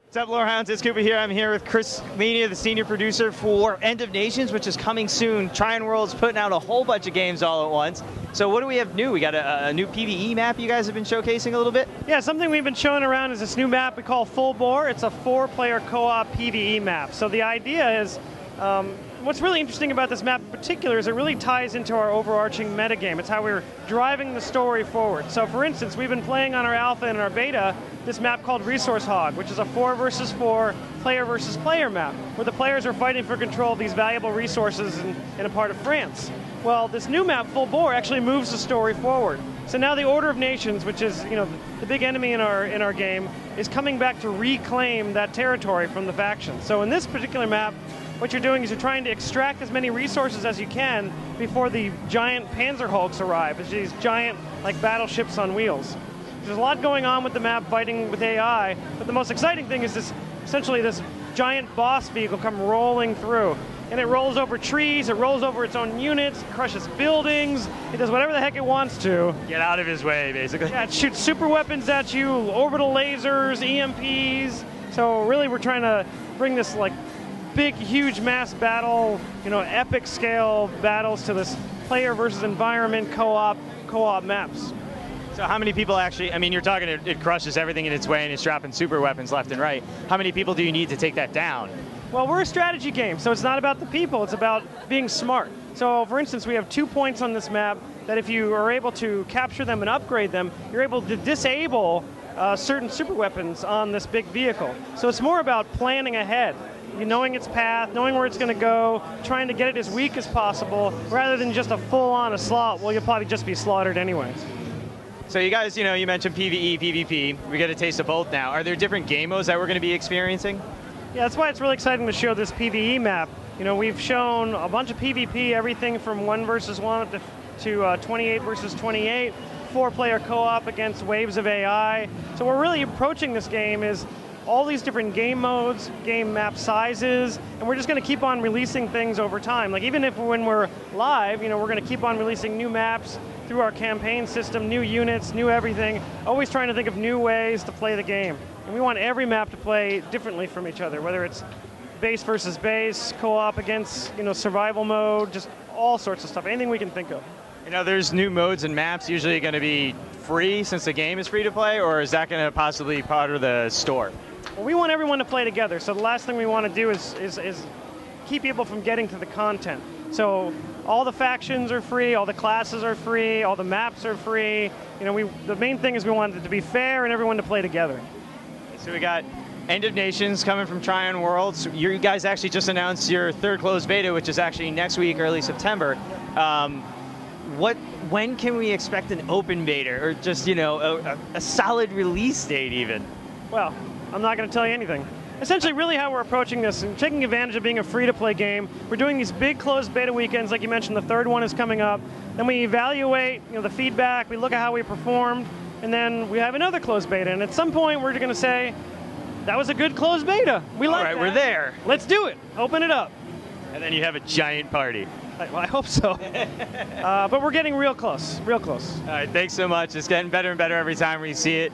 What's up, Lorehounds? iTZKooPA here. I'm here with Chris Lena, the senior producer for End of Nations, which is coming soon. Tryon World's putting out a whole bunch of games all at once. So what do we have new? We got a new PvE map you guys have been showcasing a little bit? Yeah, something we've been showing around is this new map we call Full Bore. It's a 4-player co-op PvE map. So the idea is, what's really interesting about this map in particular is it really ties into our overarching metagame. It's how we're driving the story forward. So for instance, we've been playing on our alpha and our beta this map called Resource Hog, which is a 4 versus 4 player versus player map, where the players are fighting for control of these valuable resources in a part of France. Well, this new map, Full Bore, actually moves the story forward. So now the Order of Nations, which is the big enemy in our game, is coming back to reclaim that territory from the factions. So in this particular map, what you're doing is you're trying to extract as many resources as you can before the giant Panzer Hulks arrive, as these giant battleships on wheels. There's a lot going on with the map, fighting with AI, but the most exciting thing is essentially this giant boss vehicle come rolling through. And it rolls over trees, it rolls over its own units, it crushes buildings, it does whatever the heck it wants to. Get out of his way, basically. Yeah, it shoots super weapons at you, orbital lasers, EMPs. So really we're trying to bring this big, huge mass battle, epic scale battles to this player versus environment co-op maps. So how many people actually, you're talking it crushes everything in its way and it's dropping super weapons left and right. How many people do you need to take that down? Well, we're a strategy game, so it's not about the people, it's about being smart. So for instance, we have 2 points on this map that if you are able to capture them and upgrade them, you're able to disable certain super weapons on this big vehicle. So it's more about planning ahead. Knowing its path, knowing where it's going to go, trying to get it as weak as possible, rather than just a full-on assault. Well, you'll probably just be slaughtered anyways. So you guys, you mentioned PvE, PvP. We get a taste of both now. Are there different game modes that we're going to be experiencing? Yeah, that's why it's really exciting to show this PvE map. We've shown a bunch of PvP, everything from 1 versus 1 up to 28 versus 28, 4-player co-op against waves of AI. So we're really approaching this game is all these different game modes, game map sizes, and we're just going to keep on releasing things over time. Even if when we're live, we're going to keep on releasing new maps through our campaign system, new units, new everything, always trying to think of new ways to play the game. And we want every map to play differently from each other, whether it's base versus base, co-op against survival mode, just all sorts of stuff, anything we can think of. There's new modes and maps usually going to be free since the game is free to play, or is that going to possibly be part of the store? Well, we want everyone to play together, so the last thing we want to do is keep people from getting to the content. So all the factions are free, all the classes are free, all the maps are free. The main thing is we want it to be fair and everyone to play together. So we got End of Nations coming from Tryon Worlds. You guys actually just announced your 3rd closed beta, which is actually next week, early September. When can we expect an open beta, or just a solid release date even? Well, I'm not going to tell you anything. Essentially, really how we're approaching this, and taking advantage of being a free-to-play game, we're doing these big closed beta weekends, like you mentioned, the 3rd one is coming up. Then we evaluate the feedback, we look at how we performed, and then we have another closed beta. And at some point, we're going to say, that was a good closed beta. We like that. All right, we're there. Let's do it. Open it up. And then you have a giant party. Well, I hope so. But we're getting real close, real close. All right, thanks so much. It's getting better and better every time we see it.